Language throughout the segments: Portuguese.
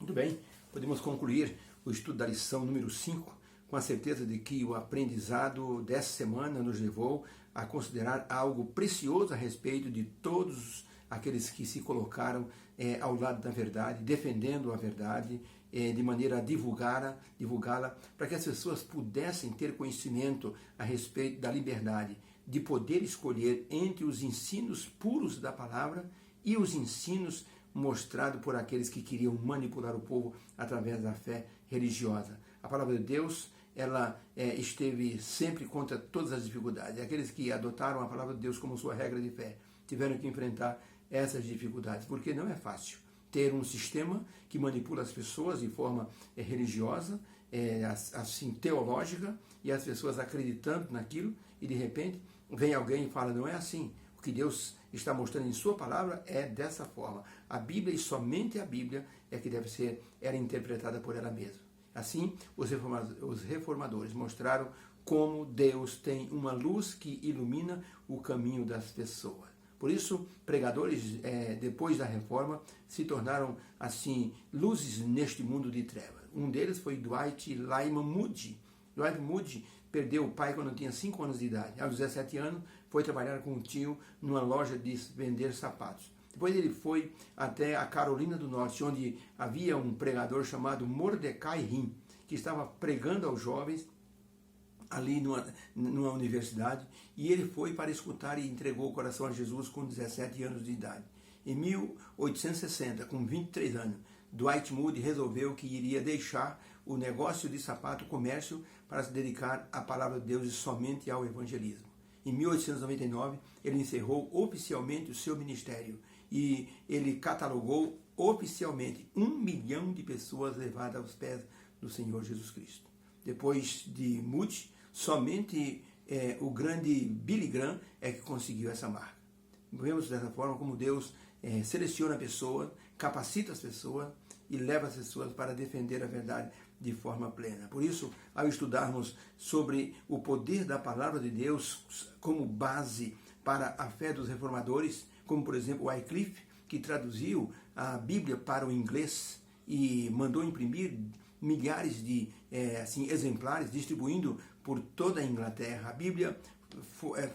Muito bem, podemos concluir o estudo da lição número 5 com a certeza de que o aprendizado dessa semana nos levou a considerar algo precioso a respeito de todos aqueles que se colocaram ao lado da verdade, defendendo a verdade, de maneira a divulgá-la, para que as pessoas pudessem ter conhecimento a respeito da liberdade, de poder escolher entre os ensinos puros da palavra e os ensinos mostrados por aqueles que queriam manipular o povo através da fé religiosa. A palavra de Deus, ela esteve sempre contra todas as dificuldades. Aqueles que adotaram a palavra de Deus como sua regra de fé tiveram que enfrentar essas dificuldades, porque não é fácil ter um sistema que manipula as pessoas de forma religiosa, assim teológica, e as pessoas acreditando naquilo, e de repente vem alguém e fala, não é assim. O que Deus está mostrando em sua palavra é dessa forma. A Bíblia, e somente a Bíblia, é que deve ser interpretada por ela mesma. Assim, os reformadores mostraram como Deus tem uma luz que ilumina o caminho das pessoas. Por isso, pregadores, depois da reforma, se tornaram, assim, luzes neste mundo de trevas. Um deles foi Dwight Lyman Moody. Dwight Moody perdeu o pai quando tinha 5 anos de idade. Aos 17 anos, foi trabalhar com um tio numa loja de vender sapatos. Depois ele foi até a Carolina do Norte, onde havia um pregador chamado Mordecai Rim, que estava pregando aos jovens ali numa universidade, e ele foi para escutar e entregou o coração a Jesus com 17 anos de idade. Em 1860, com 23 anos, Dwight Moody resolveu que iria deixar o negócio de sapato, comércio, para se dedicar à palavra de Deus e somente ao evangelismo. Em 1899, ele encerrou oficialmente o seu ministério e ele catalogou oficialmente 1 milhão de pessoas levadas aos pés do Senhor Jesus Cristo. Depois de Moody, somente o grande Billy Graham é que conseguiu essa marca. Vemos dessa forma como Deus seleciona a pessoa, capacita as pessoas e leva as pessoas para defender a verdade de forma plena. Por isso, ao estudarmos sobre o poder da palavra de Deus como base para a fé dos reformadores, como por exemplo Wycliffe, que traduziu a Bíblia para o inglês e mandou imprimir milhares de exemplares, distribuindo por toda a Inglaterra. A Bíblia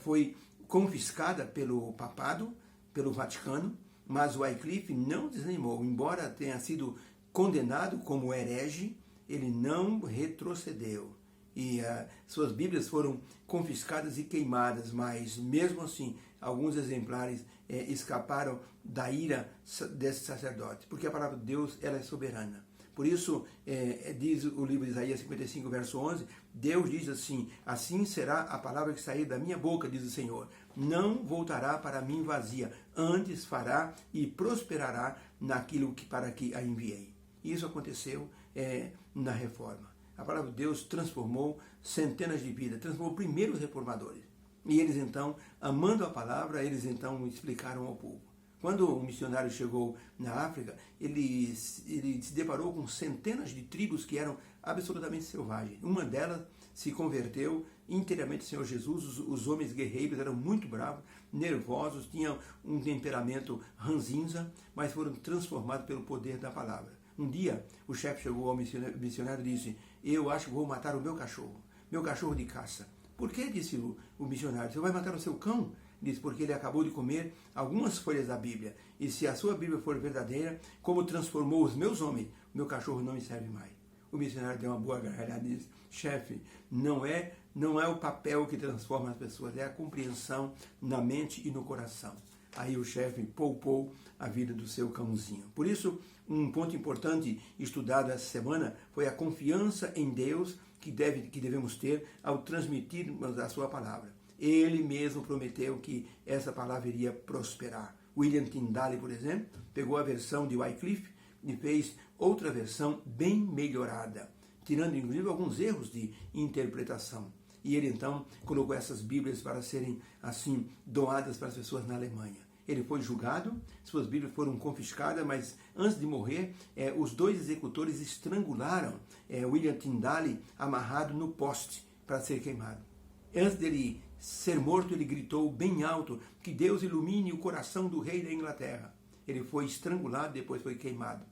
foi confiscada pelo papado, pelo Vaticano, mas Wycliffe não desanimou. Embora tenha sido condenado como herege, ele não retrocedeu. E suas Bíblias foram confiscadas e queimadas, mas mesmo assim, alguns exemplares escaparam da ira desse sacerdote, porque a palavra de Deus, ela é soberana. Por isso, diz o livro de Isaías 55, verso 11, Deus diz assim, assim será a palavra que sair da minha boca, diz o Senhor, não voltará para mim vazia, antes fará e prosperará naquilo para que a enviei. Isso aconteceu na reforma. A palavra de Deus transformou centenas de vidas, transformou primeiro os reformadores. E eles então, amando a palavra, eles então explicaram ao povo. Quando um missionário chegou na África, ele se deparou com centenas de tribos que eram absolutamente selvagens. Uma delas se converteu inteiramente ao Senhor Jesus. Os homens guerreiros eram muito bravos, nervosos, tinham um temperamento ranzinza, mas foram transformados pelo poder da palavra. Um dia, o chefe chegou ao missionário e disse, eu acho que vou matar o meu cachorro de caça. Por que? Disse o missionário. Você vai matar o seu cão? Diz, porque ele acabou de comer algumas folhas da Bíblia. E se a sua Bíblia for verdadeira, como transformou os meus homens, meu cachorro não me serve mais. O missionário deu uma boa gargalhada e disse, chefe, não é o papel que transforma as pessoas, é a compreensão na mente e no coração. Aí o chefe poupou a vida do seu cãozinho. Por isso, um ponto importante estudado essa semana foi a confiança em Deus que devemos ter ao transmitirmos a sua palavra. Ele mesmo prometeu que essa palavra iria prosperar. William Tyndale, por exemplo, pegou a versão de Wycliffe e fez outra versão bem melhorada, tirando inclusive alguns erros de interpretação. E ele então colocou essas Bíblias para serem assim doadas para as pessoas na Alemanha. Ele foi julgado, suas Bíblias foram confiscadas, mas antes de morrer, os 2 executores estrangularam William Tyndale amarrado no poste para ser queimado. Antes dele ser morto, ele gritou bem alto que Deus ilumine o coração do rei da Inglaterra. Ele foi estrangulado, depois foi queimado.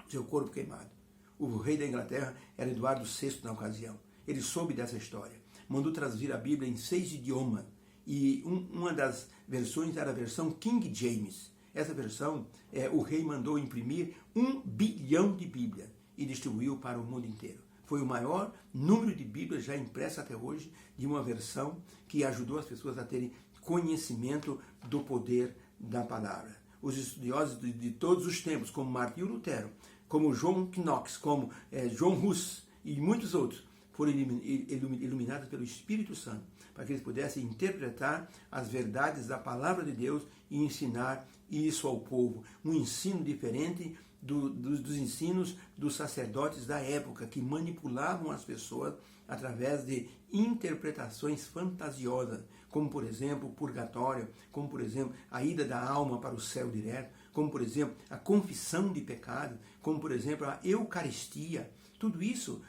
seu corpo queimado. O rei da Inglaterra era Eduardo VI na ocasião. Ele soube dessa história. Mandou traduzir a Bíblia em 6 idiomas. E uma das versões era a versão King James. Essa versão, o rei mandou imprimir 1 bilhão de Bíblia e distribuiu para o mundo inteiro. Foi o maior número de Bíblias já impressa até hoje de uma versão que ajudou as pessoas a terem conhecimento do poder da palavra. Os estudiosos de todos os tempos, como Martinho Lutero, como John Knox, como John Hus e muitos outros, foram iluminados pelo Espírito Santo, para que eles pudessem interpretar as verdades da palavra de Deus e ensinar isso ao povo. Um ensino diferente dos ensinos dos sacerdotes da época, que manipulavam as pessoas através de interpretações fantasiosas, como por exemplo o purgatório, como por exemplo a ida da alma para o céu direto, como por exemplo a confissão de pecado, como por exemplo a Eucaristia. Tudo isso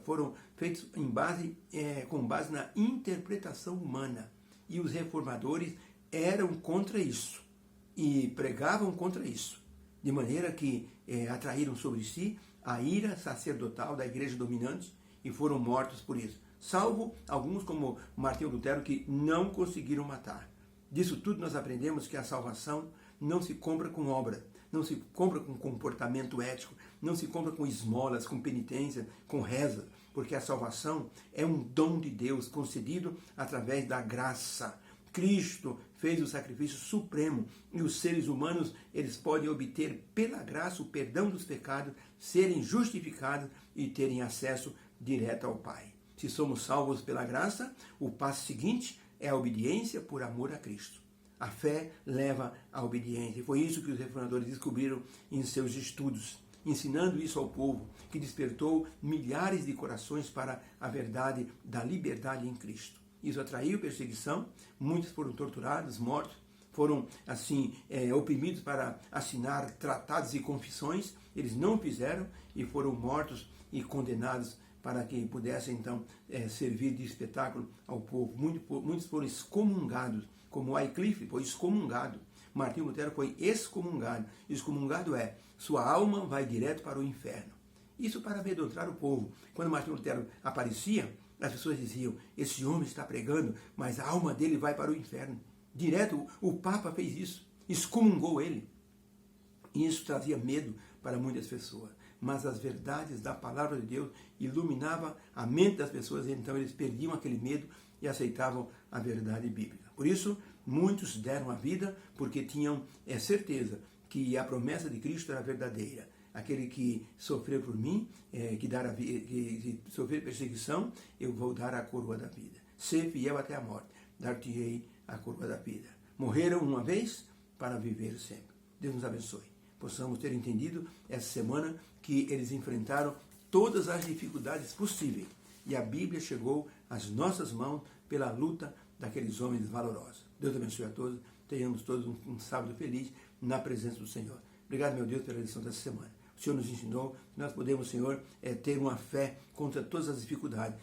foram feitos com base na interpretação humana. E os reformadores eram contra isso e pregavam contra isso, de maneira que atraíram sobre si a ira sacerdotal da igreja dominante e foram mortos por isso. Salvo alguns como Martinho Lutero, que não conseguiram matar. Disso tudo nós aprendemos que a salvação não se compra com obra, não se compra com comportamento ético, não se compra com esmolas, com penitência, com reza, porque a salvação é um dom de Deus concedido através da graça. Cristo fez o sacrifício supremo e os seres humanos, eles podem obter pela graça o perdão dos pecados, serem justificados e terem acesso direto ao Pai. Se somos salvos pela graça, o passo seguinte é a obediência por amor a Cristo. A fé leva à obediência. Foi isso que os reformadores descobriram em seus estudos, ensinando isso ao povo, que despertou milhares de corações para a verdade da liberdade em Cristo. Isso atraiu perseguição, muitos foram torturados, mortos, foram oprimidos para assinar tratados e confissões, eles não fizeram e foram mortos e condenados para que pudessem então servir de espetáculo ao povo. Muitos foram excomungados, como Wycliffe foi excomungado, Martinho Lutero foi excomungado. Excomungado sua alma vai direto para o inferno. Isso para amedrontar o povo. Quando Martinho Lutero aparecia, as pessoas diziam, esse homem está pregando, mas a alma dele vai para o inferno. Direto, o Papa fez isso, excomungou ele. E isso trazia medo para muitas pessoas. Mas as verdades da palavra de Deus iluminavam a mente das pessoas, e então eles perdiam aquele medo e aceitavam a verdade bíblica. Por isso, muitos deram a vida porque tinham certeza que a promessa de Cristo era verdadeira. Aquele que sofreu por mim, que sofrer perseguição, eu vou dar a coroa da vida. Ser fiel até a morte, dar-te-ei a coroa da vida. Morreram uma vez para viver sempre. Deus nos abençoe. Possamos ter entendido essa semana que eles enfrentaram todas as dificuldades possíveis. E a Bíblia chegou às nossas mãos pela luta daqueles homens valorosos. Deus abençoe a todos. Tenhamos todos um sábado feliz na presença do Senhor. Obrigado, meu Deus, pela lição dessa semana. O Senhor nos ensinou que nós podemos, Senhor, ter uma fé contra todas as dificuldades,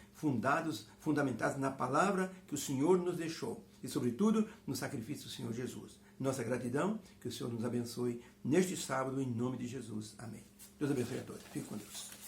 fundamentados na palavra que o Senhor nos deixou e, sobretudo, no sacrifício do Senhor Jesus. Nossa gratidão, que o Senhor nos abençoe neste sábado, em nome de Jesus. Amém. Deus abençoe a todos. Fique com Deus.